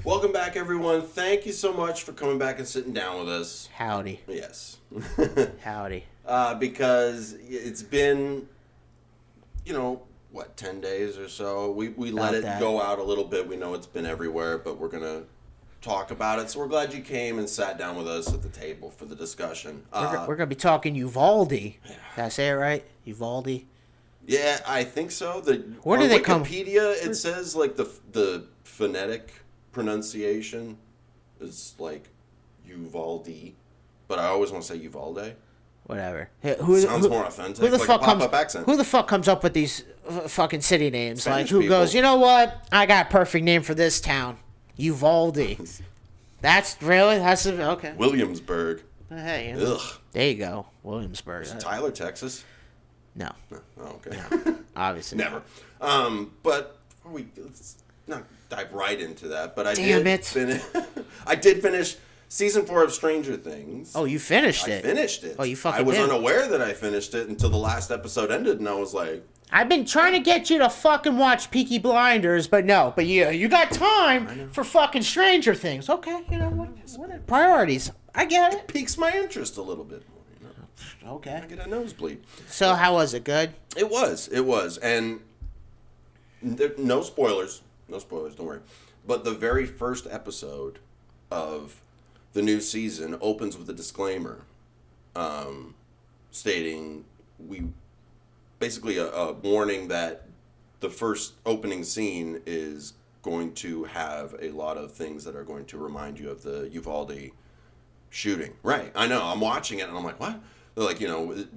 Welcome back, everyone. Thank you so much for coming back and sitting down with us. Howdy. Yes. Howdy. Because it's been, 10 days or so. We let it go out a little bit. We know it's been everywhere, but we're going to talk about it. So we're glad you came and sat down with us at the table for the discussion. We're going to be talking Uvalde. Did I say it right? Uvalde? Yeah, I think so. Where do they come? Wikipedia, it says like the phonetic pronunciation is like Uvalde, but I always want to say Uvalde. Whatever. Sounds more authentic. Who the like fuck a pop-up accent. Who the fuck comes up with these fucking city names? Spanish like who people. goes, you know what? I got a perfect name for this town, Uvalde. That's okay. Williamsburg. Hey, Ugh. There you go, Williamsburg. Is it Tyler, Texas? No. Oh, okay. No. Obviously Never. not. But let's not dive right into that. But I did finish season 4 of Stranger Things. Oh, you finished it? I finished it. Oh, you fucking I was did. unaware that I finished it until the last episode ended, and I was like, I've been trying to get you to fucking watch Peaky Blinders, but no. But you got time for fucking Stranger Things. Okay, you know what are priorities? I get it. piques my interest a little bit more. Okay. I get a nosebleed. So how was it? Good? It was. And no spoilers. No spoilers, don't worry. But the very first episode of the new season opens with a disclaimer stating basically a warning that the first opening scene is going to have a lot of things that are going to remind you of the Uvalde shooting. Right. I know. I'm watching it and I'm like, what? They're like, it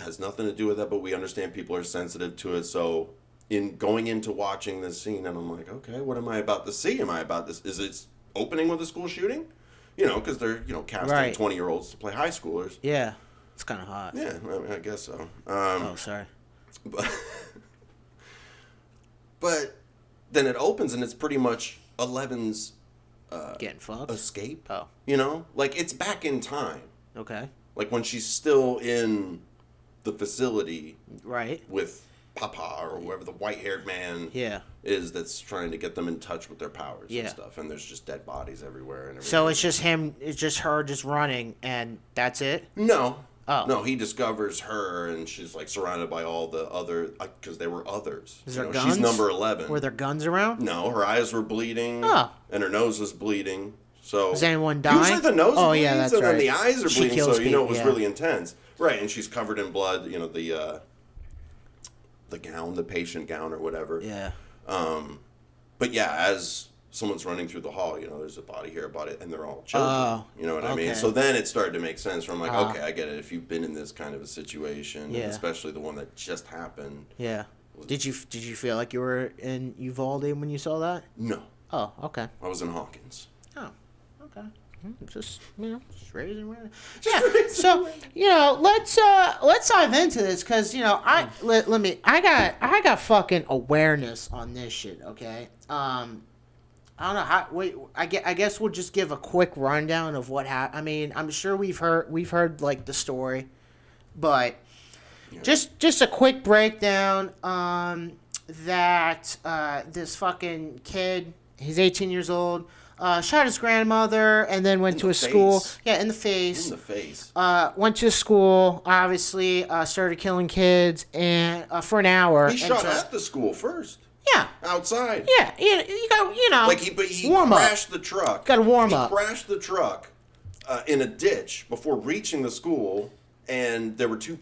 has nothing to do with that, but we understand people are sensitive to it. So in going into watching this scene, and I'm like, okay, what am I about to see? Am I about this? Is it opening with a school shooting? Because they're, casting 20-year-olds to play high schoolers. Yeah. It's kind of hot. Yeah, I guess so. Sorry. But then it opens and it's pretty much Eleven's Getting fucked? escape. Oh. Like it's back in time. Okay. Like when she's still in the facility. Right. With Papa or whoever the white-haired man is that's trying to get them in touch with their powers and stuff. And there's just dead bodies everywhere. And everything. So it's just her just running and that's it? No. Oh. No, he discovers her, and she's, like, surrounded by all the other... Because they were others. Is there guns? She's number 11. Were there guns around? No, her eyes were bleeding, and her nose was bleeding. So was anyone dying? Usually the nose bleeds, yeah, that's and right. then the eyes are She bleeding, kills so people, it was really intense. Right, and she's covered in blood, the gown, the patient gown or whatever. Yeah. But, yeah, as... someone's running through the hall, there's a body here, and they're all children. You know what I mean? So then it started to make sense where I'm like, okay, I get it. If you've been in this kind of a situation, and especially the one that just happened. Yeah. Did you feel like you were in Uvalde when you saw that? No. Oh, okay. I was in Hawkins. Oh, okay. Just raising. Yeah. So let's dive into this because I got fucking awareness on this shit. Okay. I don't know how. Wait, I guess we'll just give a quick rundown of what happened. I mean, I'm sure we've heard like the story, but just a quick breakdown. That this fucking kid, he's 18 years old, shot his grandmother and then went to a school. Yeah, in the face. In the face. Went to school. Obviously, started killing kids and for an hour. He shot at the school first. Yeah. Outside. Yeah, you got, Like he warm crashed up. the truck. Got to warm up. He crashed the truck in a ditch before reaching the school, and there were two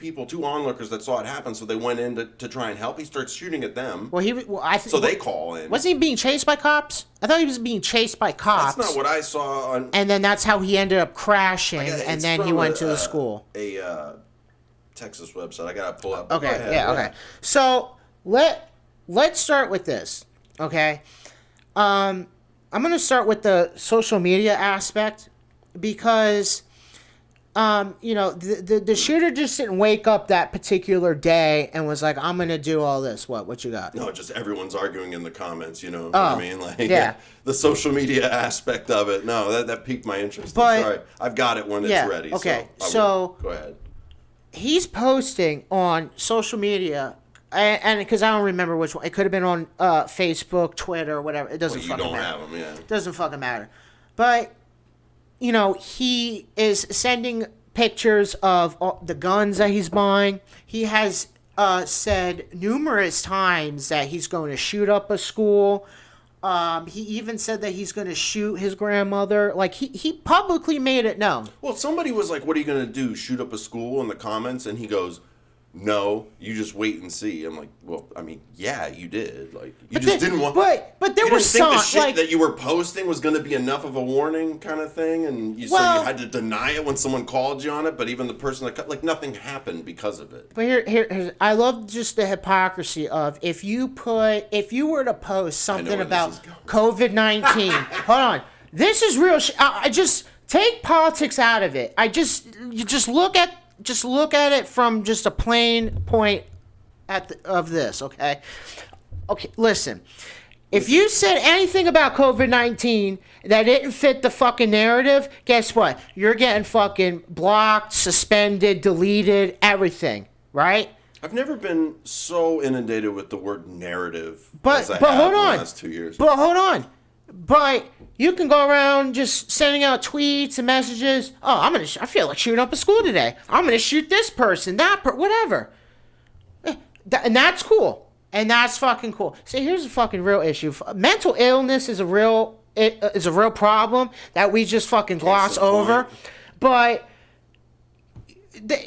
onlookers that saw it happen, so they went in to try and help. He starts shooting at them. So they call in. Wasn't he being chased by cops? I thought he was being chased by cops. That's not what I saw. And then that's how he ended up crashing, and then he went to the school. A Texas website. I got to pull up. Okay, okay. So, let's start with this, okay? I'm going to start with the social media aspect because, the shooter just didn't wake up that particular day and was like, I'm going to do all this. What you got? No, just everyone's arguing in the comments, what I mean? Like, yeah. The social media aspect of it. No, that piqued my interest. But, I'm sorry. I've got it when it's ready. Okay, so go ahead. He's posting on social media and because I don't remember which one. It could have been on Facebook, Twitter, whatever. It doesn't fucking matter. You don't have them, yeah. It doesn't fucking matter. But, you know, he is sending pictures of all the guns that he's buying. He has said numerous times that he's going to shoot up a school. He even said that he's going to shoot his grandmother. Like, he publicly made it known. Well, somebody was like, what are you going to do, shoot up a school in the comments? And he goes, no, you just wait and see. I'm like, well, I mean, yeah, you did. Like, you didn't want. But there was some. The shit like that you were posting was going to be enough of a warning, kind of thing, and so you had to deny it when someone called you on it. But even the person that like nothing happened because of it. But here's I love just the hypocrisy of if you were to post something about COVID-19. Hold on, this is real. I just take politics out of it. You just look at it from just a plain point of this, okay? Okay, listen. If you said anything about COVID-19 that didn't fit the fucking narrative, guess what? You're getting fucking blocked, suspended, deleted, everything, right? I've never been so inundated with the word narrative but as I but have hold in on. the last 2 years. But hold on. But you can go around just sending out tweets and messages. Oh, I feel like shooting up a school today. I'm gonna shoot this person, whatever. And that's cool. And that's fucking cool. See, here's a fucking real issue. Mental illness is a real problem that we just fucking gloss over. But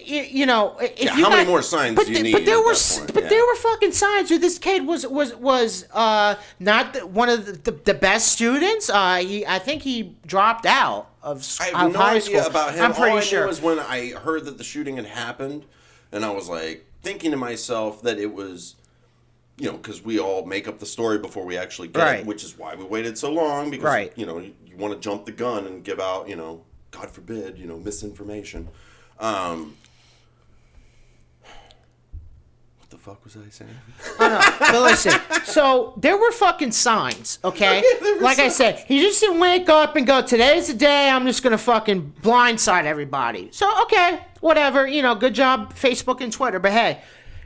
you know, how many more signs do you need? But there were fucking signs where this kid was not one of the best students. I think he dropped out of high school. I have no idea about him. I'm pretty sure. All I knew was when I heard that the shooting had happened, and I was like thinking to myself that it was, you know, because we all make up the story before we actually get it, which is why we waited so long, because you know you want to jump the gun and give out, you know, God forbid, you know, misinformation. What the fuck was I saying? But listen, so there were fucking signs, okay? Like I said, he just didn't wake up and go, today's the day I'm just going to fucking blindside everybody. So, okay, whatever, you know, good job, Facebook and Twitter. But hey,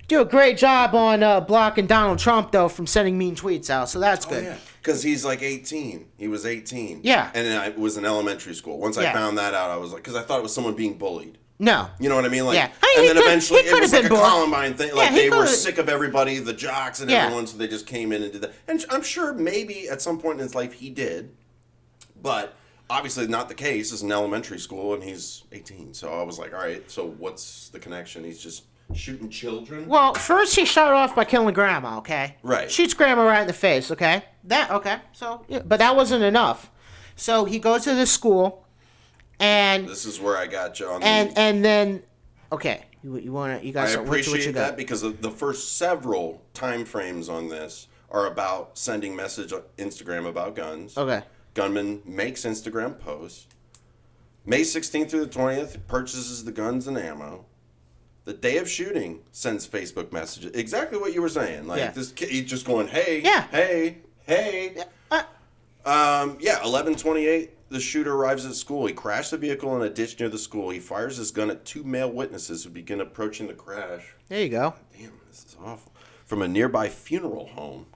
do a great job on blocking Donald Trump, though, from sending mean tweets out. So that's good. Yeah. Because he's like 18. He was 18. Yeah. And it was in elementary school. Once I found that out, I was like, because I thought it was someone being bullied. No. You know what I mean? Like, yeah. And then eventually it was like a Columbine thing. Like, they were sick of everybody, the jocks and everyone, so they just came in and did that. And I'm sure maybe at some point in his life he did. But obviously not the case. It's an elementary school and he's 18. So I was like, all right, so what's the connection? He's just shooting children? Well, first he shot off by killing grandma, okay? Right. Shoots grandma right in the face, okay? So, yeah, but that wasn't enough. So he goes to the school. And this is where I got you on. And then, okay, you guys. I appreciate that because the first several time frames on this are about sending message on Instagram about guns. Okay. Gunman makes Instagram posts. May 16th through the 20th, purchases the guns and ammo. The day of shooting, sends Facebook messages. Exactly what you were saying. Like this kid, he's just going, hey, hey. Yeah. 11:28. The shooter arrives at school. He crashed the vehicle in a ditch near the school. He fires his gun at two male witnesses who begin approaching the crash. There you go. Damn, this is awful. From a nearby funeral home.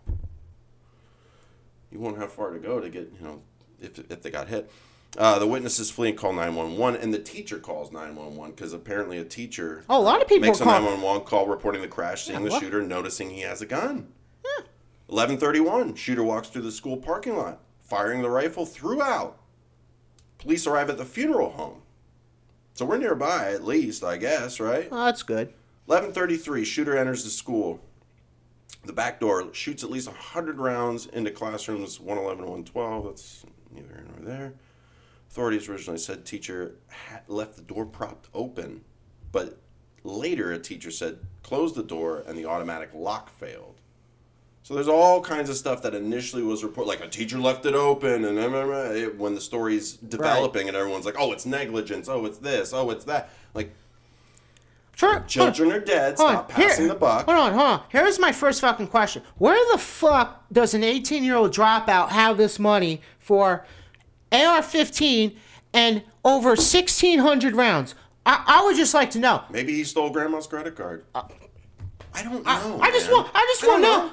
You won't have far to go to get, you know, if they got hit. The witnesses flee and call 911, and the teacher calls 911 because apparently a teacher a lot of people makes a 911 call reporting the crash, seeing the shooter, noticing he has a gun. 11:31, shooter walks through the school parking lot, firing the rifle throughout. Police arrive at the funeral home. So we're nearby, at least, I guess, right? Oh, that's good. 11:33, shooter enters the school. The back door, shoots at least 100 rounds into classrooms 111 and 112. That's neither here nor there. Authorities originally said teacher left the door propped open, but later a teacher said close the door and the automatic lock failed. So there's all kinds of stuff that initially was reported, like a teacher left it open, and when the story's developing and everyone's like, oh, it's negligence, oh, it's this, oh, it's that. Like, children are dead, stop passing the buck. Hold on. Here's my first fucking question. Where the fuck does an 18-year-old dropout have this money for AR-15 and over 1,600 rounds? I would just like to know. Maybe he stole grandma's credit card. I don't know. I just want to know.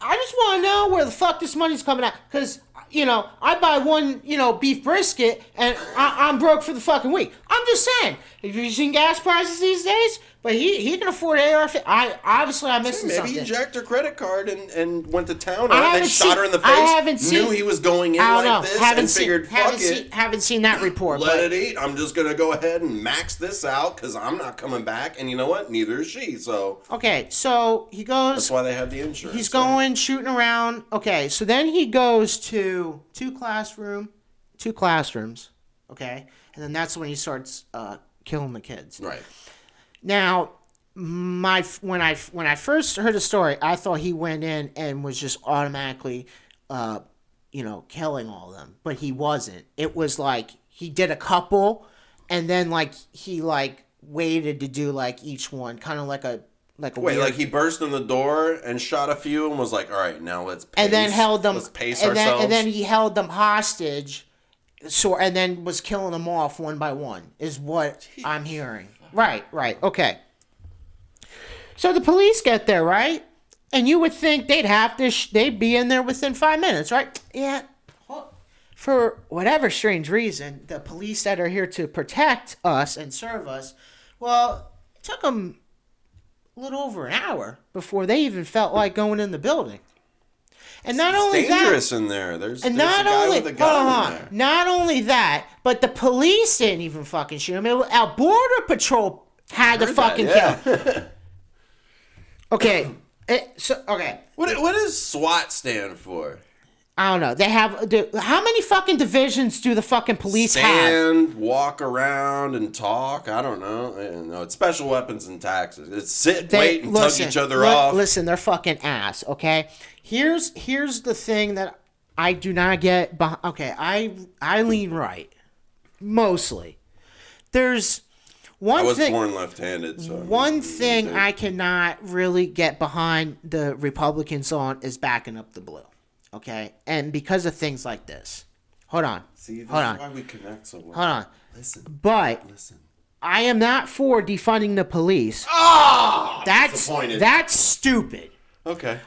I just want to know where the fuck this money's coming out. Because, I buy one, beef brisket and I'm broke for the fucking week. I'm just saying. Have you seen gas prices these days? But he can afford AR-15. I'm missing something. Maybe he jacked her credit card and went to town on it and shot her in the face. Knew he was going in like this and figured, fuck it. Haven't seen that report. Let it eat. I'm just going to go ahead and max this out because I'm not coming back. And you know what? Neither is she. So okay, so he goes. That's why they have the insurance. He's going shooting around. Okay, so then he goes to two classrooms. Okay, and then that's when he starts killing the kids. Right. Now, when I first heard the story, I thought he went in and was just automatically, killing all of them, but he wasn't. It was like he did a couple, and then he waited to do each one, kind of like a Wait, he burst in the door and shot a few and was like, all right, now let's pace. And then held them. Let's pace ourselves. And then he held them hostage, and then was killing them off one by one. Is what I'm hearing. Right. Okay. So the police get there, right? And you would think they'd be in there within 5 minutes, right? Yeah. For whatever strange reason, the police that are here to protect us and serve us, well, it took them a little over an hour before they even felt like going in the building. And not only that, dangerous in there. There's a not guy only with a gun in there. Not only that, but the police didn't even fucking shoot him. Our border patrol had to fucking kill. Okay. Okay. What does SWAT stand for? I don't know. They have how many fucking divisions do the fucking police have? Walk around and talk. I don't know. No, it's special weapons and taxes. It's sit, wait, and tug each other off. Listen, they're fucking ass. Okay. Here's the thing that I do not get. Okay, I lean right, mostly. There's one thing. I was born left-handed. So one thing I cannot really get behind the Republicans on is backing up the blue. Okay, and because of things like this. Hold on. See, this is why we connect so well. Hold on. Listen. Listen. I am not for defunding the police. Oh! That's stupid. Okay.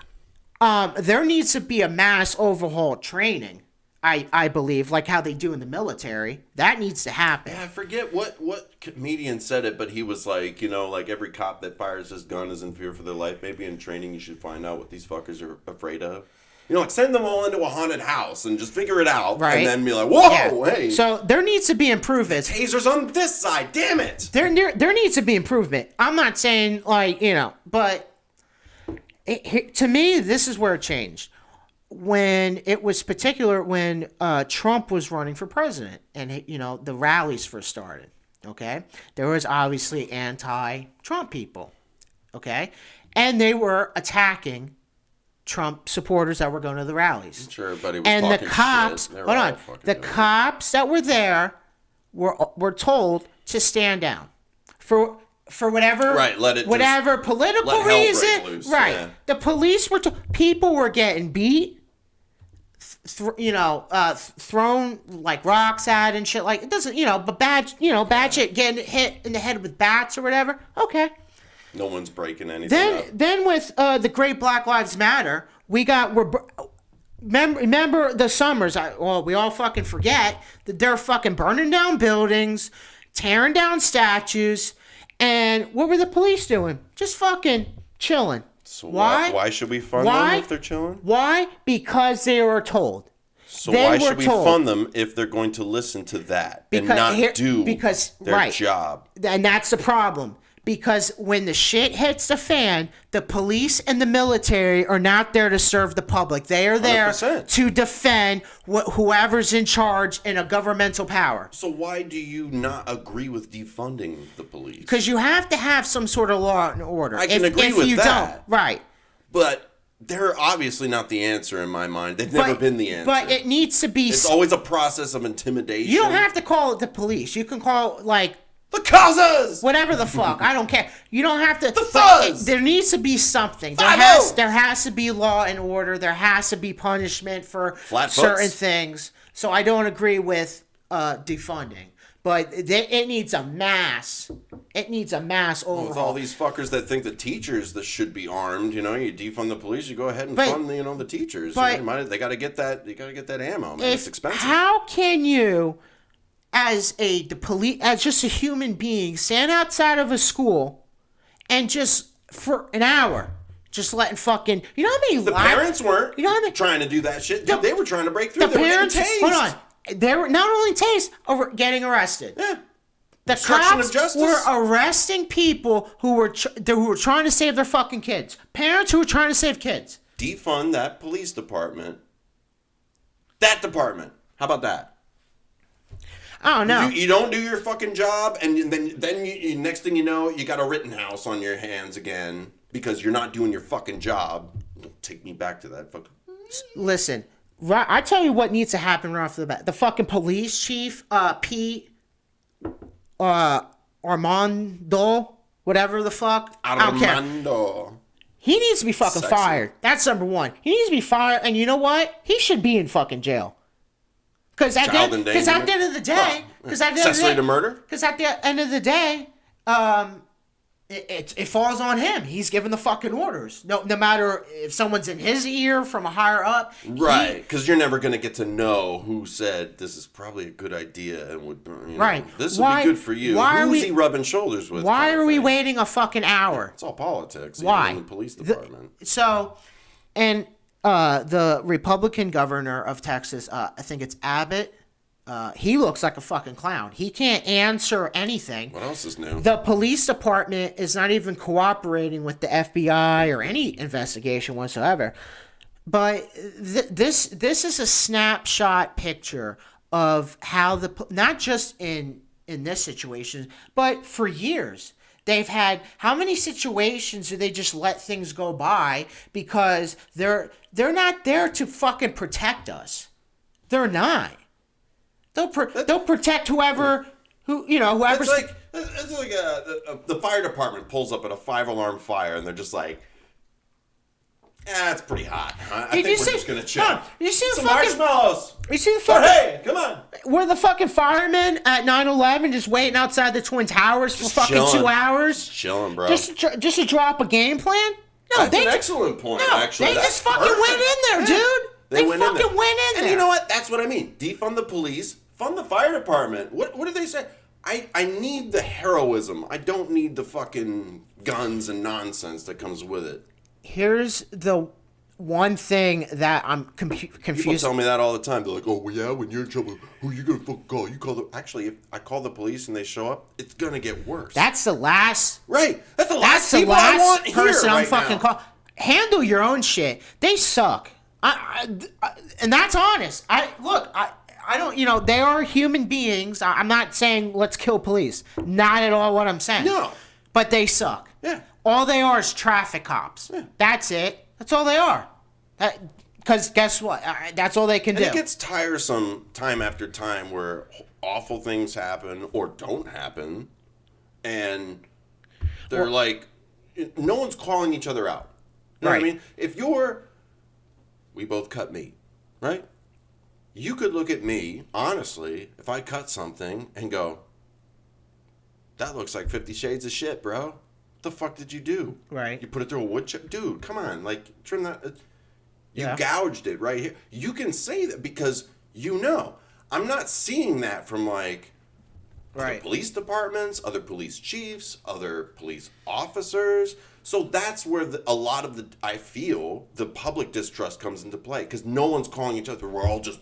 There needs to be a mass overhaul training. I believe, like how they do in the military. That needs to happen. Yeah, I forget what comedian said it, but he was like, every cop that fires his gun is in fear for their life. Maybe in training you should find out what these fuckers are afraid of. Send them all into a haunted house and just figure it out. Right. And then be like, whoa, hey. So there needs to be improvements. Taser's on this side, damn it. There needs to be improvement. I'm not saying, but to me, this is where it changed. When it was when Trump was running for president and, the rallies first started, okay? There was obviously anti-Trump people, okay? And they were attacking Trump supporters that were going to the rallies. Sure, everybody was and talking the cops, shit. Hold on, the cops that were there were told to stand down for whatever, right? Whatever political reason, loose, right? Yeah. The police were people were getting beat, thrown like rocks at and shit. Like it doesn't, but bad shit, getting hit in the head with bats or whatever. Okay. No one's breaking anything up. Then with the Great Black Lives Matter, remember the summers. We all fucking forget that they're fucking burning down buildings, tearing down statues, and what were the police doing? Just fucking chilling. So why should we fund them if they're chilling? Why? Because they were told. So why should we fund them if they're going to listen to that and not do their job? And that's the problem. Because when the shit hits the fan, the police and the military are not there to serve the public. They are there 100%. to defend whoever's in charge in a governmental power. So why do you not agree with defunding the police? Because you have to have some sort of law and order. I can agree with that. Right. But they're obviously not the answer in my mind. They've never been the answer. But it needs to be... It's always a process of intimidation. You don't have to call it the police. You can call it, the causes! Whatever the fuck. I don't care. You don't have to... The fuzz! There needs to be something. There has to be law and order. There has to be punishment for certain things. So I don't agree with defunding. But it needs a mass. It needs a mass overhaul. With all these fuckers that think the teachers that should be armed, you defund the police, you go ahead and fund the teachers. But they got to get that. You got to get that ammo, man. It's expensive. How can you, as just a human being, stand outside of a school and just for an hour, just letting fucking, you know how many the parents weren't trying to do that shit. They were trying to break through. The parents, hold on. They were not only tased, getting arrested. Yeah. The cops were arresting people who were trying to save their fucking kids. Parents who were trying to save kids. Defund that police department. That department. How about that? I don't know. You don't do your fucking job, and then you next thing you know, you got a Rittenhouse on your hands again because you're not doing your fucking job. Take me back to that fucking. Listen. I tell you what needs to happen right off the bat. The fucking police chief, Pete Armando, whatever the fuck. Armando. He needs to be fucking fired. That's number one. He needs to be fired, and you know what? He should be in fucking jail. Because at the end of the day, accessory to murder. Because at the end of the day, it falls on him. He's giving the fucking orders. No matter if someone's in his ear from a higher up. Right, because you're never going to get to know who said this is probably a good idea and would. Right. This would be good for you. Who's he rubbing shoulders with? Why are we waiting a fucking hour? It's all politics. Why? In the police department. The Republican governor of Texas, I think it's Abbott. He looks like a fucking clown. He can't answer anything. What else is new? The police department is not even cooperating with the FBI or any investigation whatsoever. But this is a snapshot picture of how not just in this situation, but for years. They've had how many situations do they just let things go by because they're not there to fucking protect us. They're not. They'll protect whoever's. It's like the fire department pulls up at a 5-alarm fire and they're just like, it's pretty hot. I think we're just gonna chill. You see some marshmallows. You see the fucking. Hey, come on. Were the fucking firemen at 9/11 just waiting outside the Twin Towers for fucking chilling. 2 hours? Just chilling, bro. Just to drop a game plan? No, that's an excellent point. Actually, they just fucking went in there, dude. They fucking went in there. And you know what? That's what I mean. Defund the police. Fund the fire department. What do they say? I need the heroism. I don't need the fucking guns and nonsense that comes with it. Here's the one thing that I'm confused. People tell me that all the time. They're like, oh, well, yeah, when you're in trouble, who are you going to fucking call? You call the... Actually, if I call the police and they show up, it's going to get worse. That's the last... Right. That's the last people I want here person I'm right fucking now. call. Handle your own shit. They suck. And that's honest. I don't, they are human beings. I'm not saying let's kill police. Not at all what I'm saying. No. But they suck. Yeah. All they are is traffic cops. Yeah. That's it. That's all they are. Because guess what? That's all they can do. And it gets tiresome time after time where awful things happen or don't happen. And they're no one's calling each other out. You know what I mean? If we both cut meat, right? You could look at me, honestly, if I cut something and go, that looks like 50 Shades of shit, bro. What the fuck did you do? Right. You put it through a wood chip? Dude, come on. Trim that. You gouged it right here. You can say that because I'm not seeing that from other police departments, other police chiefs, other police officers. So that's where a lot of I feel the public distrust comes into play because no one's calling each other. We're all just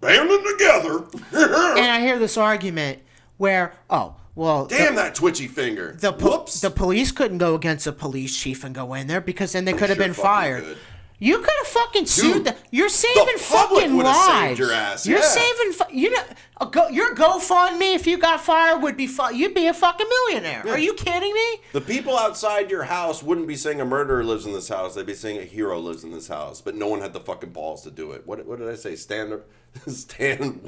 banding together. And I hear this argument where, damn that twitchy finger. Whoops. The police couldn't go against a police chief and go in there because then they could have been fired. Could. You could have fucking sued them. You're saving fucking lives. Saved your ass. You're saving. Your GoFundMe if you got fired would be you'd be a fucking millionaire. Yeah. Are you kidding me? The people outside your house wouldn't be saying a murderer lives in this house. They'd be saying a hero lives in this house. But no one had the fucking balls to do it. What did I say? Stand,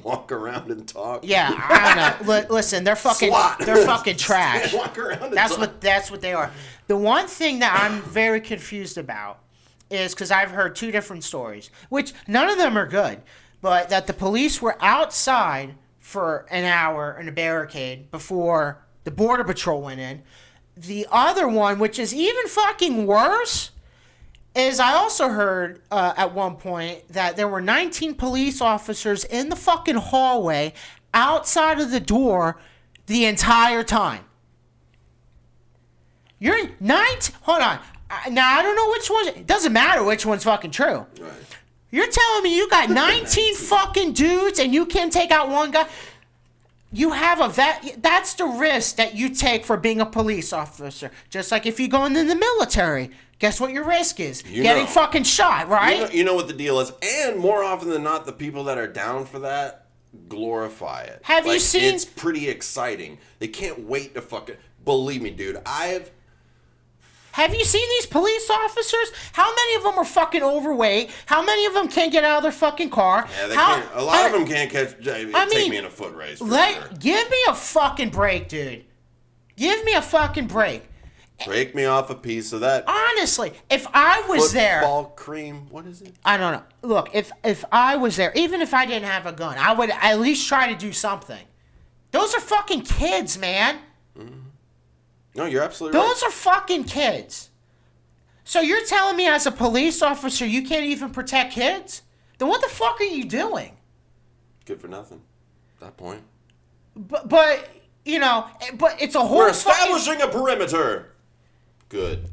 walk around and talk. Yeah, I don't know. Listen, they're fucking. SWAT. They're fucking trash. Stand, walk around and that's what they are. The one thing that I'm very confused about is because I've heard 2 different stories, which none of them are good, but that the police were outside for an hour in a barricade before the Border Patrol went in. The other one, which is even fucking worse, is I also heard at one point that there were 19 police officers in the fucking hallway outside of the door the entire time. You're 19. Hold on. Now, I don't know which one. It doesn't matter which one's fucking true. Right. You're telling me you got 19 fucking dudes and you can't take out one guy? You have a vet. That's the risk that you take for being a police officer. Just like if you go into the military. Guess what your risk is? Getting fucking shot, right? You know what the deal is. And more often than not, the people that are down for that glorify it. Have you seen? It's pretty exciting. They can't wait to fucking... Believe me, dude. Have you seen these police officers? How many of them are fucking overweight? How many of them can't get out of their fucking car? Yeah, they can't. A lot of them can't take me in a foot race. Sure. Give me a fucking break, dude. Give me a fucking break. Break me off a piece of that. Honestly, if I was there... Football cream. What is it? I don't know. Look, if I was there, even if I didn't have a gun, I would at least try to do something. Those are fucking kids, man. Mm-hmm. No, you're absolutely right. Those are fucking kids. So you're telling me as a police officer you can't even protect kids? Then what the fuck are you doing? Good for nothing. At that point. But it's a whole We're establishing a perimeter. Good.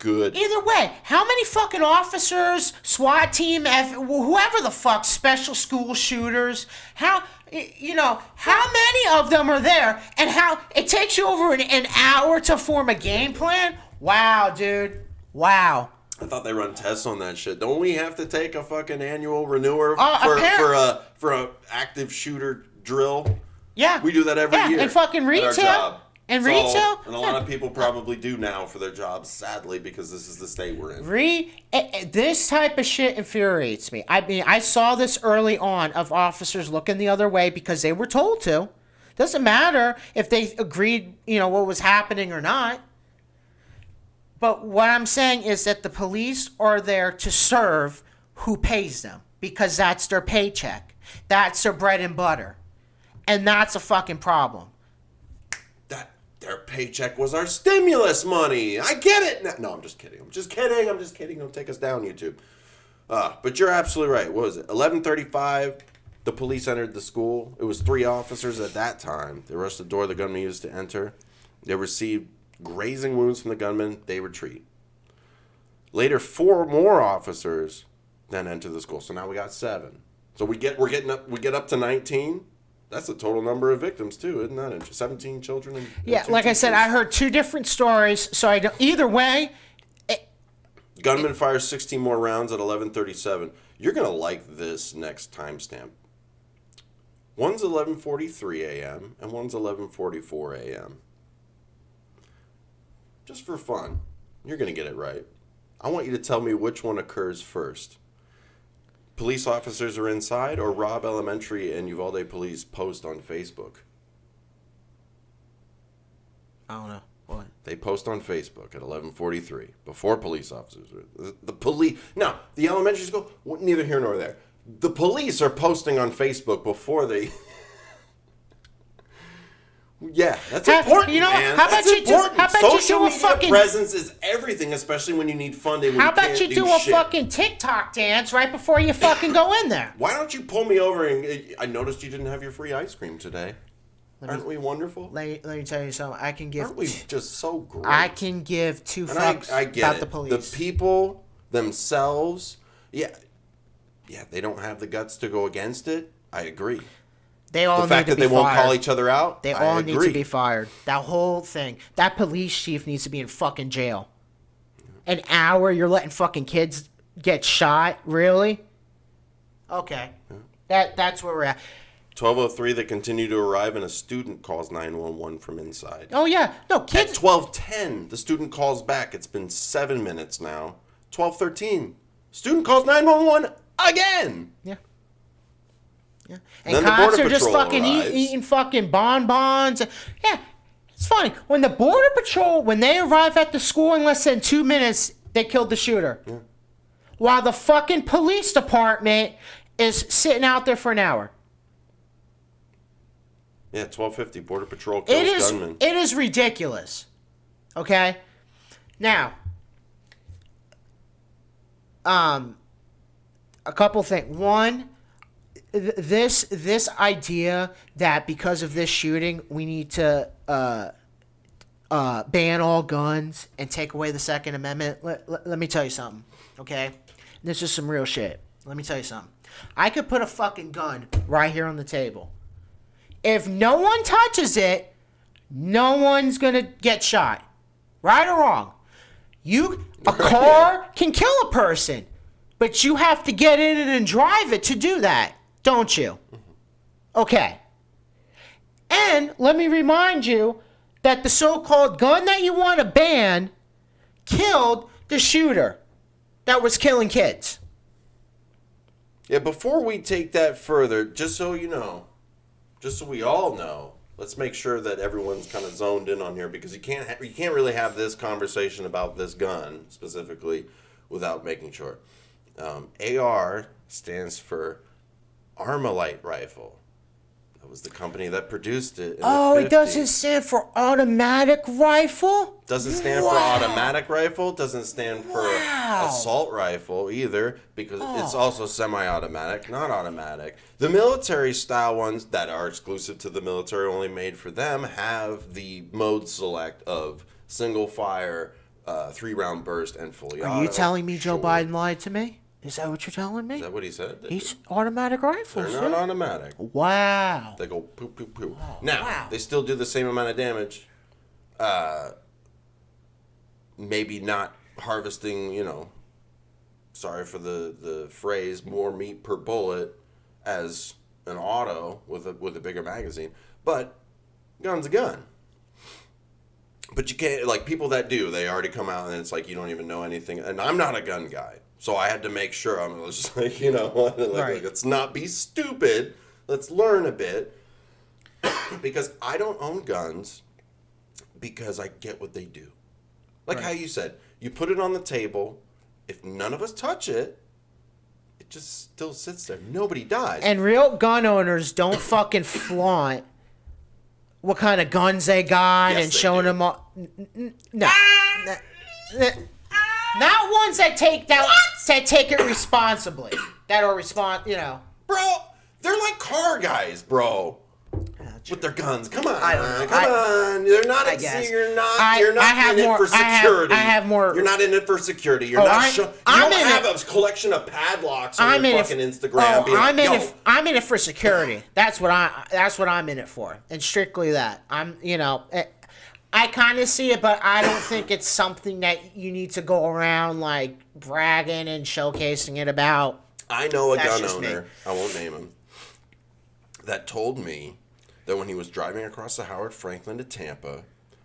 Either way, how many fucking officers, SWAT team, whoever the fuck, special school shooters, how many of them are there, and how it takes you over an hour to form a game plan? Wow, dude. Wow. I thought they run tests on that shit. Don't we have to take a fucking annual renewer for a active shooter drill? Yeah. We do that every year. And fucking retail. And retail? And a lot of people probably do now for their jobs, sadly, because this is the state we're in. This type of shit infuriates me. I mean, I saw this early on of officers looking the other way because they were told to. Doesn't matter if they agreed, what was happening or not. But what I'm saying is that the police are there to serve who pays them because that's their paycheck. That's their bread and butter. And that's a fucking problem. Their paycheck was our stimulus money. I get it. No, I'm just kidding. I'm just kidding. Don't take us down, YouTube. But you're absolutely right. What was it? 11:35, the police entered the school. It was 3 officers at that time. They rushed the door the gunman used to enter. They received grazing wounds from the gunman. They retreat. Later, 4 more officers then enter the school. So now we got 7. So we get up to 19. That's the total number of victims too, isn't that? 17 children. And like I said, I heard 2 different stories. So I don't. Either way, gunman fires 16 more rounds at 11:37. You're gonna like this next timestamp. One's 11:43 a.m. and one's 11:44 a.m. Just for fun, you're gonna get it right. I want you to tell me which one occurs first. Police officers are inside, or Robb Elementary and Uvalde police post on Facebook? I don't know. What? They post on Facebook at 11:43 before police officers. The police. No, the elementary school. Neither here nor there. The police are posting on Facebook before they. Yeah, that's important, man. How about you do a fucking presence is everything, especially when you need funding. How about you do a fucking TikTok dance right before you fucking go in there? Why don't you pull me over and I noticed you didn't have your free ice cream today. Aren't we wonderful? Let me tell you something. I can give. Aren't we just so great? I can give 2 fucks about the police. The people themselves, yeah, they don't have the guts to go against it. I agree. They all the fact need to that be they won't fired. call each other out. They all need to be fired. That whole thing. That police chief needs to be in fucking jail. An hour you're letting fucking kids get shot? Really? Okay. Yeah. That's where we're at. 12:03, they continue to arrive, and a student calls 911 from inside. Oh yeah, no kids. At 12:10, the student calls back. It's been 7 minutes now. 12:13, student calls 911 again. Yeah. Yeah. And cops are just fucking eating fucking bonbons. Yeah, it's funny. When the Border Patrol, when they arrive at the school in less than 2 minutes, they killed the shooter. Yeah. While the fucking police department is sitting out there for an hour. Yeah, 1250 Border Patrol kills gunman. It is ridiculous. Okay? Now, a couple things. One, this idea that because of this shooting we need to ban all guns and take away the Second Amendment. Let me tell you something, okay? This is some real shit. Let me tell you something. I could put a fucking gun right here on the table. If no one touches it, no one's gonna get shot. Right or wrong? A car can kill a person, but you have to get in it and drive it to do that, don't you? Okay. And let me remind you that the so-called gun that you want to ban killed the shooter that was killing kids. Yeah, before we take that further, just so you know, just so we all know, let's make sure that everyone's kind of zoned in on here, because you can't really have this conversation about this gun specifically without making sure. AR stands for Armalite rifle. That was the company that produced it. It doesn't stand for automatic rifle? Doesn't stand for automatic rifle. Doesn't stand for assault rifle either, because it's also semi-automatic, not automatic. The military style ones that are exclusive to the military, only made for them, have the mode select of single fire, 3-round burst, and fully auto. Are you telling me Joe Biden lied to me? Is that what you're telling me? Is that what he said? He's automatic rifles. They're not automatic. Wow. They go poo, poo, poo. Now, they still do the same amount of damage. Maybe not harvesting, sorry for the phrase, more meat per bullet as an auto with a bigger magazine. But gun's a gun. But you can't, like, people that do, they already come out and it's like you don't even know anything. And I'm not a gun guy. So I had to make sure, I was just like, Right. let's not be stupid. Let's learn a bit. Because I don't own guns because I get what they do. Like how you said, you put it on the table. If none of us touch it, it just still sits there. Nobody dies. And real gun owners don't fucking flaunt what kind of guns they got and showing them all. No. Not ones that take it responsibly. That are Bro, they're like car guys, bro. With their guns. Come on. I don't know. Come on. You're not I guess. you're not in it for security. I have more. You're not in it for security. You're not you don't have a collection of padlocks on your fucking Instagram. I'm in it for security. That's what I'm in it for. And strictly that. I kind of see it, but I don't think it's something that you need to go around like bragging and showcasing it about. I know a gun owner, I won't name him, that told me that when he was driving across the Howard Franklin to Tampa,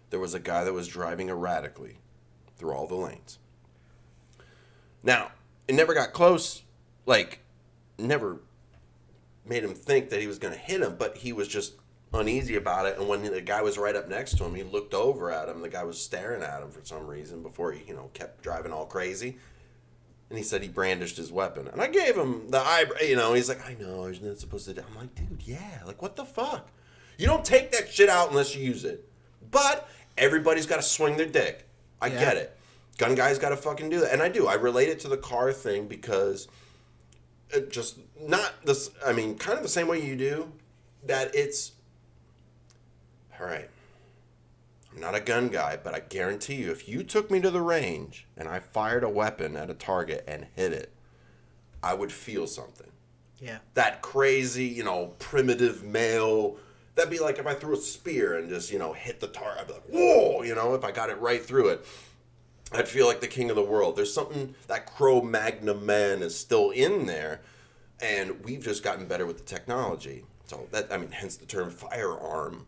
there was a guy that was driving erratically through all the lanes. Now, it never got close, never made him think that he was going to hit him, but he was just uneasy about it. And when the guy was right up next to him, he looked over at him. The guy was staring at him for some reason before he, kept driving all crazy. And he said he brandished his weapon. And I gave him the eyebrow, he's like, I know, isn't it supposed to do? I'm like, dude, yeah, what the fuck? You don't take that shit out unless you use it. But everybody's got to swing their dick. I get it. Gun guys got to fucking do that. And I do. I relate it to the car thing because it just not this, kind of the same way you do, that it's, all right, I'm not a gun guy, but I guarantee you, if you took me to the range and I fired a weapon at a target and hit it, I would feel something. Yeah. That crazy, primitive male, that'd be like if I threw a spear and just, hit the target, I'd be like, whoa, if I got it right through it, I'd feel like the king of the world. There's something, that Cro-Magnon man is still in there, and we've just gotten better with the technology. So hence the term firearm.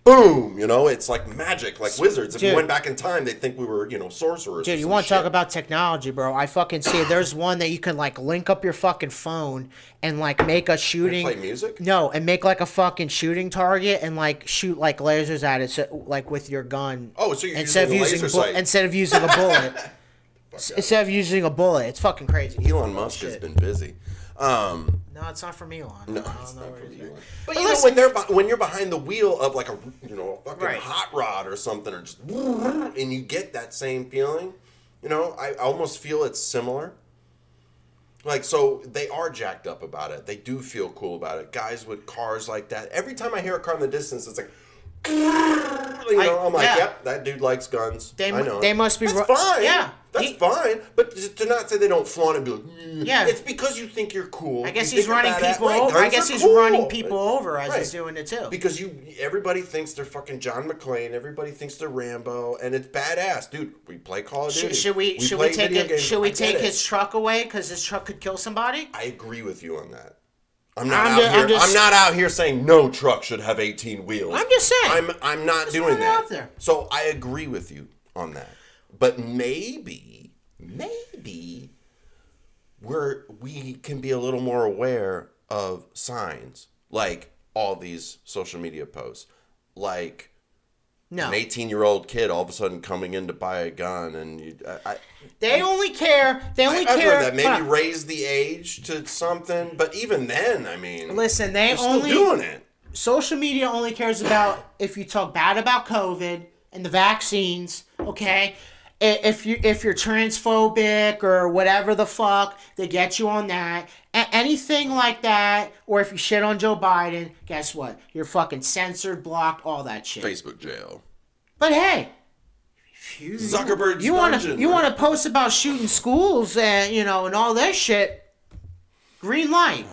Boom, it's like magic, like wizards. If we went back in time, they'd think we were, sorcerers. Dude, you want to talk about technology, bro? I fucking see it. There's one that you can, link up your fucking phone and, make a shooting... Play music? No, and make, a fucking shooting target and, shoot, lasers at it, so, with your gun. Oh, so you're using a laser sight. Instead of using a bullet. It's fucking crazy. Elon Musk has been busy. No, it's not from Elon. No, I it's don't know not where from he's Elon. at. But you know, when you're behind the wheel of like a fucking Right. hot rod or something, or just and you get that same feeling, I almost feel it's similar. Like, so they are jacked up about it. They do feel cool about it. Guys with cars like that. Every time I hear a car in the distance, it's like, I'm like, yeah. yep, that dude likes guns. I know. They must be. That's fine. Yeah. That's fine. But to not say they don't flaunt and be like, yeah, it's because you think you're cool. I guess You he's think running you're badass. people. Right, I guess guns he's are cool. running people over as Right. he's doing it too. Because everybody thinks they're fucking John McClane. Everybody thinks they're Rambo, and it's badass, dude. We play Call of Duty. Should we play take video it? games. Should we I get take it. his truck away because his truck could kill somebody? I agree with you on that. I'm not out here saying no truck should have 18 wheels. I'm just saying. I'm not doing throwing it that. out there. So I agree with you on that. But maybe we can be a little more aware of signs, like all these social media posts, like No. an 18-year-old kid all of a sudden coming in to buy a gun, and They only care. I've heard that maybe raise the age to something, but even then, I mean, Listen, they're still doing it. Social media only cares about if you talk bad about COVID and the vaccines, okay? If you're transphobic or whatever the fuck, they get you on that. Anything like that, or if you shit on Joe Biden, guess what? You're fucking censored, blocked, all that shit. Facebook jail. But hey, Zuckerberg's you want dungeon, to post about shooting schools and and all that shit? Green light.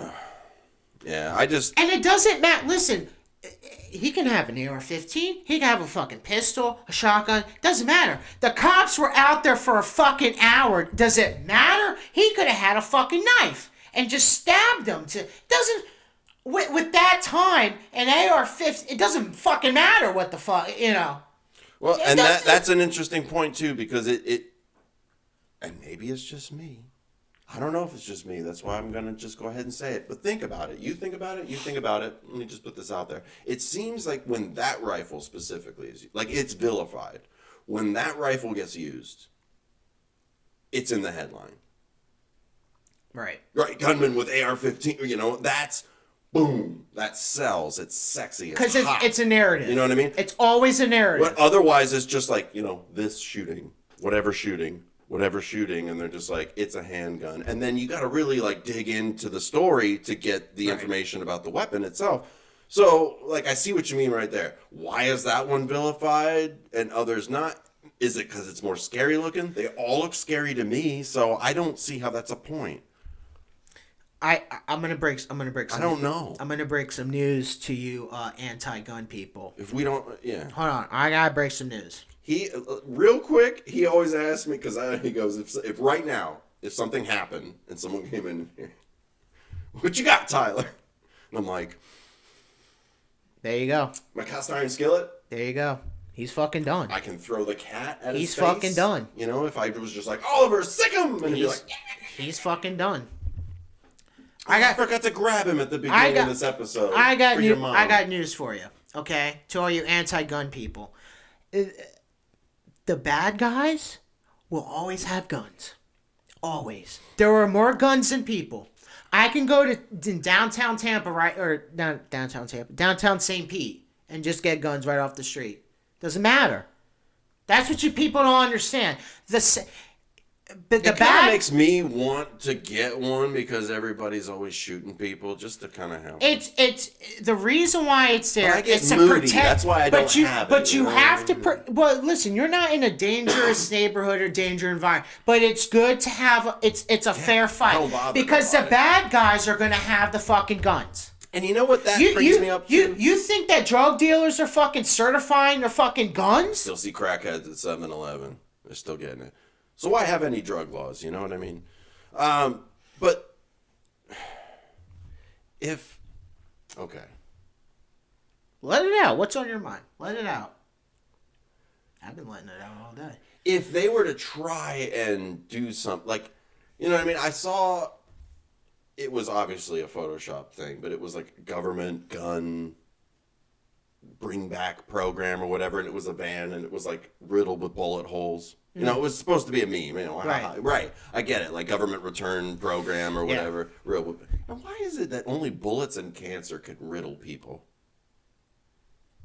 Yeah, And it doesn't matter. Listen, he can have an AR-15. He can have a fucking pistol, a shotgun. Doesn't matter. The cops were out there for a fucking hour. Does it matter? He could have had a fucking knife and just stabbed them. Doesn't with that time an AR-15. It doesn't fucking matter what the fuck Well, and that's an interesting point too, because it and maybe it's just me. I don't know if it's just me. That's why I'm going to just go ahead and say it. But think about it. You think about it. You think about it. Let me just put this out there. It seems like when that rifle specifically is, like, it's vilified. When that rifle gets used, it's in the headline. Right. Right. Gunman with AR-15, that's, boom. That sells. It's sexy. Because it's a narrative. You know what I mean? It's always a narrative. But otherwise, it's just like, this shooting, whatever shooting, and they're just like, it's a handgun. And then you got to really like dig into the story to get the information about the weapon itself. So, like, I see what you mean right there. Why is that one vilified and others not? Is it because it's more scary looking? They all look scary to me, so I don't see how that's a point. I'm gonna break. Some, I don't know. I'm gonna break some news to you, anti-gun people. If we don't, yeah. Hold on, I gotta break some news. He real quick. He always asks me because he goes, if right now, if something happened and someone came in here, what you got, Tyler? And I'm like, there you go. My cast iron skillet. There you go. He's fucking done. I can throw the cat at his He's face. fucking done. If I was just like, Oliver, sick him, and he'd be like, he's fucking done. I forgot to grab him at the beginning of this episode. I got news for you. Okay, to all you anti-gun people, the bad guys will always have guns. Always. There are more guns than people. I can go to downtown Tampa, right, or not downtown Tampa, downtown St. Pete, and just get guns right off the street. Doesn't matter. That's what you people don't understand. It kind of makes me want to get one because everybody's always shooting people just to kind of help. It's the reason why it's there. But I get it's moody. To protect. That's why I don't have it. But you have to. Well, listen, you're not in a dangerous neighborhood or danger environment. But it's good to have. It's a fair fight because the bad guys are going to have the fucking guns. And you know what that brings me up to? You think that drug dealers are fucking certifying their fucking guns? Still see crackheads at 7-Eleven. They're still getting it. So why have any drug laws? You know what I mean? But if... Okay. Let it out. What's on your mind? Let it out. I've been letting it out all day. If they were to try and do something... Like, you know what I mean? I saw... It was obviously a Photoshop thing, but it was like government gun bring back program or whatever, and it was a van and it was like riddled with bullet holes. You know, it was supposed to be a meme. You know, right. I get it, like government return program or whatever. Yeah. And why is it that only bullets and cancer can riddle people?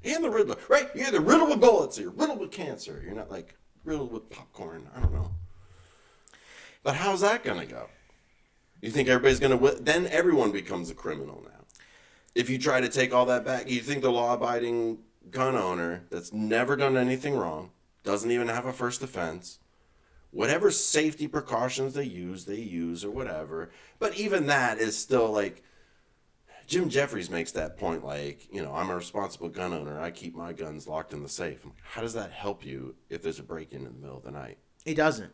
And the Riddler, right? You're either riddled with bullets or you're riddled with cancer. You're not like riddled with popcorn. I don't know. But how's that gonna go? You think everybody's gonna then everyone becomes a criminal now. If you try to take all that back, you think the law-abiding gun owner that's never done anything wrong, doesn't even have a first offense, whatever safety precautions they use or whatever. But even that is still like, Jim Jeffries makes that point, like, you know, I'm a responsible gun owner. I keep my guns locked in the safe. I'm like, how does that help you if there's a break-in in the middle of the night? It doesn't.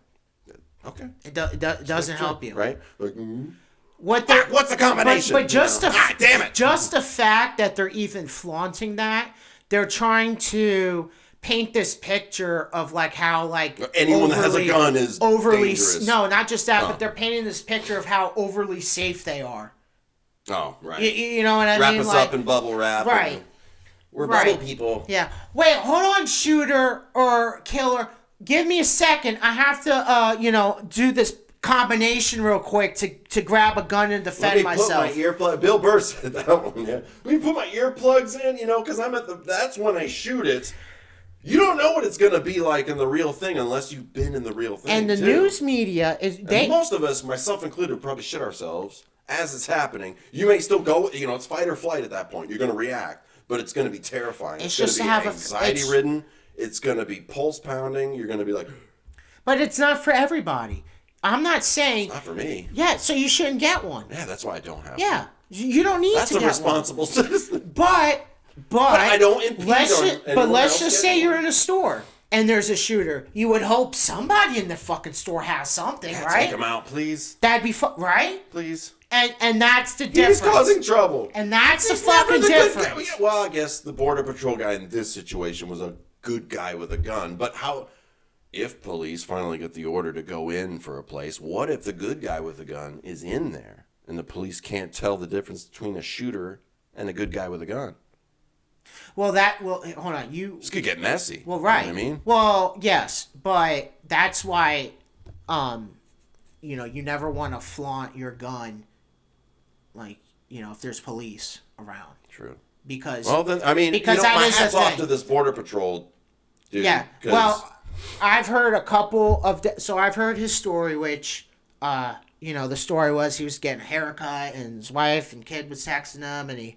Okay. It doesn't help you. Right? Like, what's the combination? But just damn it. Just the fact that they're even flaunting that, they're trying to paint this picture of like how like anyone that has a gun is overly dangerous. No, not just that, but they're painting this picture of how overly safe they are. Oh, right. You know what I mean? Wrap us like, up in bubble wrap. Right. We're bubble people. Yeah. Wait, hold on, shooter or killer. Give me a second. I have to, do this combination real quick to grab a gun and defend myself. Let me put my earplug. Bill Burr said that one. Yeah. Let me put my earplugs in, because that's when I shoot it. You don't know what it's going to be like in the real thing unless you've been in the real thing. And the news media most of us, myself included, probably shit ourselves as it's happening. You may still go, it's fight or flight at that point. You're going to react, but it's going to be terrifying. It's going to be anxiety-ridden. It's going to be pulse pounding. You're going to be like... But it's not for everybody. I'm not saying... It's not for me. Yeah, so you shouldn't get one. Yeah, that's why I don't have one. one. You don't need to get one. That's a responsible citizen. But I don't impede let's just say you're in a store and there's a shooter. You would hope somebody in the fucking store has something, right? Take him out, please. That'd be right? Please. And that's the difference. He's causing trouble. And that's the fucking difference. Well, I guess the Border Patrol guy in this situation was a good guy with a gun. But if police finally get the order to go in for a place, what if the good guy with a gun is in there and the police can't tell the difference between a shooter and a good guy with a gun? Well, hold on. This could get messy. Well, right. You know what I mean? Well, yes, but that's why, you never want to flaunt your gun, like, if there's police around. True. Because my hat's off to this Border Patrol dude. Yeah. Well, I've heard a couple of so I've heard his story, which, the story was he was getting a haircut and his wife and kid was texting him, and he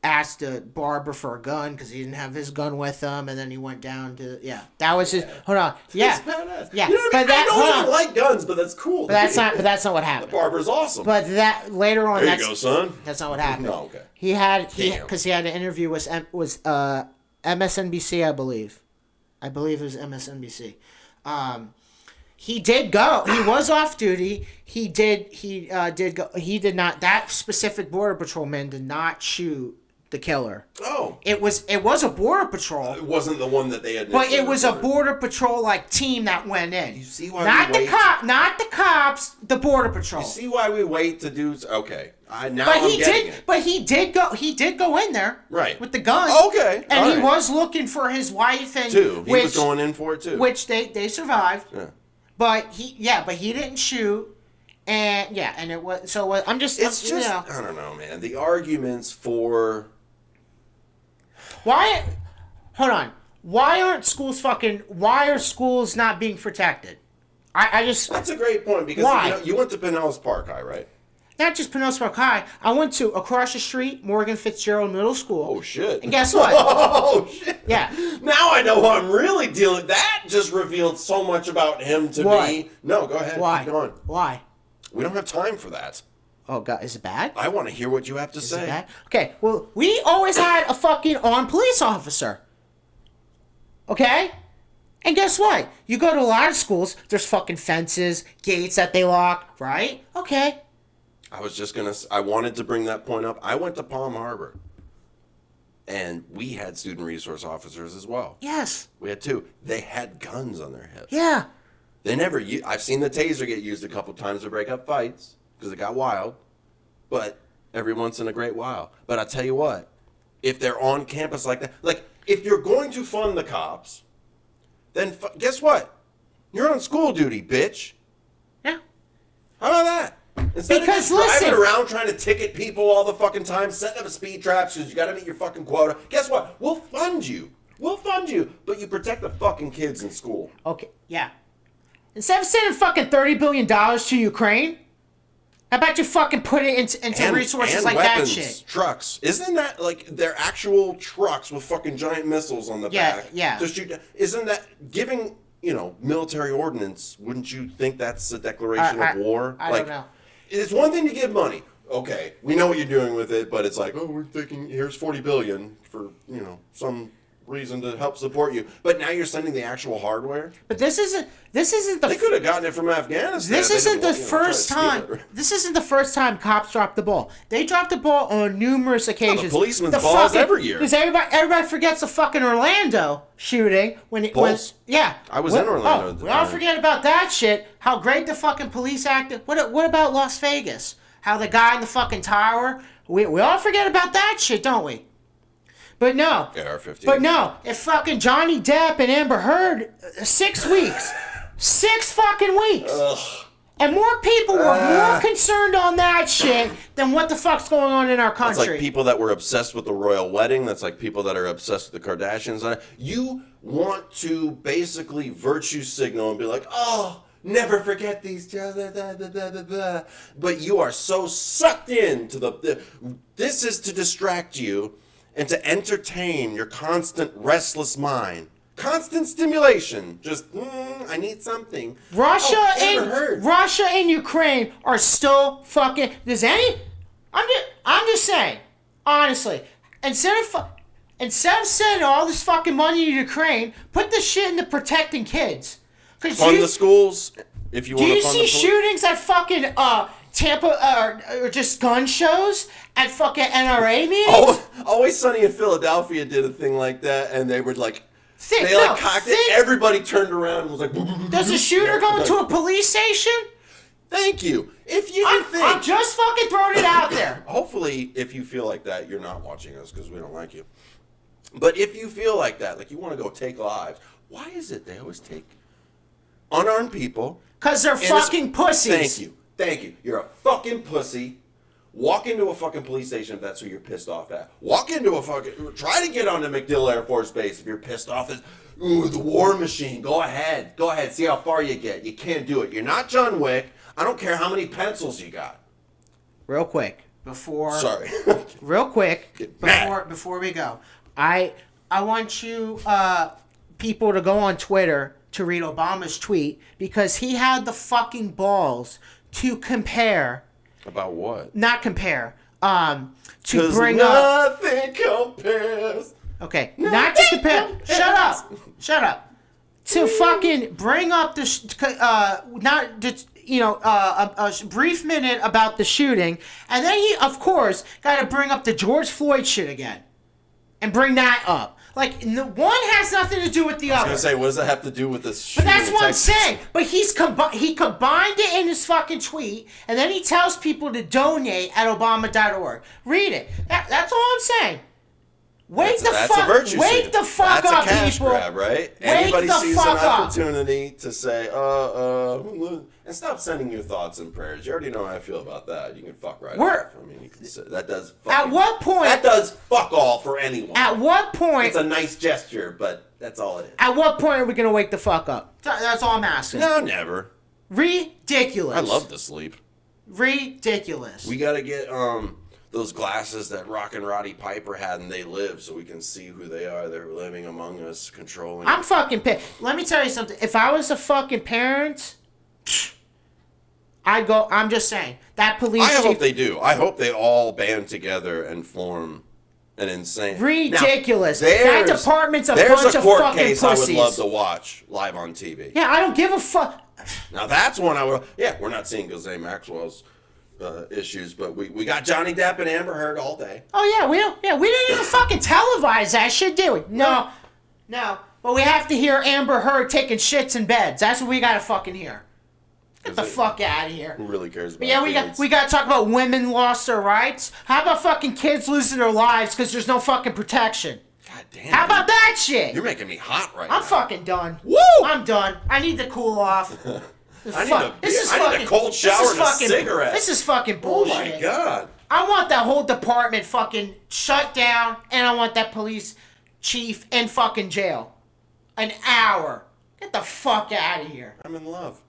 asked the barber for a gun because he didn't have his gun with him, and then he went down to that was his. Hold on. Yeah. That's badass. Yeah. But I don't even like guns, but that's cool. But that's not what happened. The barber's awesome. But that later on. There you go, son. That's not what happened. No, okay. He had an interview with MSNBC, I believe. I believe it was MSNBC. He did go. He was off duty. He did go. He did not. That specific Border Patrolman did not shoot the killer. Oh. It was a Border Patrol. It wasn't the one that they had. But it was a Border Patrol team that went in. You see why not the cops, the Border Patrol. You see why we wait to do? Okay. But he did go in there. Right. With the gun. Okay. And he was looking for his wife and he was going in for it too. Which they survived. Yeah. But he didn't shoot. And it was I'm just I don't know, man. The arguments for why are schools not being protected? That's a great point because you went to Pinellas Park High, right? Not just Pinellas Park High. I went to across the street, Morgan Fitzgerald Middle School. Oh shit! And guess what? Oh shit! Yeah. Now I know who I'm really dealing. That just revealed so much about him to me. No, go ahead. Why? Keep going. Why? We don't have time for that. Oh God, is it bad? I want to hear what you have to say. Is it bad? Okay. Well, we always had a fucking armed police officer. Okay. And guess what? You go to a lot of schools, there's fucking fences, gates that they lock, right? Okay. I wanted to bring that point up. I went to Palm Harbor. And we had student resource officers as well. Yes. We had two. They had guns on their hips. Yeah. I've seen the taser get used a couple times to break up fights because it got wild. But every once in a great while. But I tell you what, if they're on campus like that. Like, if you're going to fund the cops, then guess what? You're on school duty, bitch. Yeah. How about that? Instead Because of just driving listen, around trying to ticket people all the fucking time, setting up speed traps because you got to meet your fucking quota. Guess what? We'll fund you. We'll fund you, but you protect the fucking kids in school. Okay, yeah. Instead of sending fucking $30 billion to Ukraine, how about you fucking put it into resources and like weapons, that shit? trucks. Isn't that like they're actual trucks with fucking giant missiles on the back? Yeah. To shoot, isn't that giving, military ordnance? Wouldn't you think that's a declaration of war? I don't know. It's one thing to give money. Okay, we know what you're doing with it, but it's like, oh, we're thinking here's $40 billion for, some reason to help support you. But now you're sending the actual hardware? But this isn't the They could have gotten it from Afghanistan. This isn't the first time. This isn't the first time cops dropped the ball. They dropped the ball on numerous occasions. the policeman's balls every year. Because everybody forgets the fucking Orlando shooting when it was. Yeah, I was in Orlando. Oh, we all forget about that shit. How great the fucking police acted. What about Las Vegas? How the guy in the fucking tower. We all forget about that shit, don't we? But no. AR-15. But no. If fucking Johnny Depp and Amber Heard, 6 weeks. 6 fucking weeks. Ugh. And more people were more concerned on that shit than what the fuck's going on in our country. That's like people that were obsessed with the royal wedding. That's like people that are obsessed with the Kardashians. You want to basically virtue signal and be like, oh, never forget these. But you are so sucked into this is to distract you and to entertain your constant restless mind. Constant stimulation. Just, I need something. Russia and Ukraine are still fucking. I'm just saying, honestly, instead of sending all this fucking money to Ukraine, put this shit into protecting kids. Fund the schools if you want to fund the police. Do you see shootings at fucking Tampa or just gun shows at fucking NRA meetings? Always Sunny in Philadelphia did a thing like that, and they would like. Cocked it. Everybody turned around and was like. Does a shooter go into a police station? Thank you. If you I'm just fucking throwing it out there. Hopefully, if you feel like that, you're not watching us because we don't like you. But if you feel like that, like you want to go take lives, why is it they always take unarmed people? Because they're fucking pussies. Thank you. You're a fucking pussy. Walk into a fucking police station if that's who you're pissed off at. Try to get onto MacDill Air Force Base if you're pissed off at, the war machine. Go ahead. See how far you get. You can't do it. You're not John Wick. I don't care how many pencils you got. Real quick, before we go, I want you people to go on Twitter to read Obama's tweet because he had the fucking balls to compare. About what? Not compare. To bring up. Nothing compares. Okay, not to compare. Shut up. To fucking bring up a brief minute about the shooting, and then he, of course, got to bring up the George Floyd shit again, and bring that up. Like, one has nothing to do with the other. I was going to say, what does that have to do with this But that's what I'm saying. But he combined it in his fucking tweet, and then he tells people to donate at Obama.org. Read it. That's all I'm saying. Wake the fuck up, people. That's a cash grab, right? Anybody sees an up. opportunity to say, and stop sending your thoughts and prayers. You already know how I feel about that. You can fuck right off. I mean, you can say, that does fuck. At what point? That does fuck all for anyone. At what point? It's a nice gesture, but that's all it is. At what point are we gonna wake the fuck up? That's all I'm asking. No, never. Ridiculous. I love to sleep. Ridiculous. We gotta get those glasses that Rock and Roddy Piper had, and they live, so we can see who they are. They're living among us, controlling. I'm fucking pissed. Let me tell you something. If I was a fucking parent, I'd go. I'm just saying that police. I hope they do. I hope they all band together and form an insane. Ridiculous. Now, that department's a bunch of fucking pussies. There's a court case I would love to watch live on TV. Yeah, I don't give a fuck. Now that's one I would. Yeah, we're not seeing Ghislaine Maxwell's issues, but we got Johnny Depp and Amber Heard all day. Oh yeah, we didn't even fucking televise that shit, did we? No. But we have to hear Amber Heard taking shits in beds. That's what we gotta fucking hear. Get the fuck out of here. Who really cares about? But yeah, we got to talk about women lost their rights. How about fucking kids losing their lives because there's no fucking protection? God damn. How about that shit? You're making me hot right now. I'm fucking done. Woo! I'm done. I need to cool off. I need a cold shower and a cigarette. This is fucking bullshit. Oh my god. I want that whole department fucking shut down, and I want that police chief in fucking jail. An hour. Get the fuck out of here. I'm in love.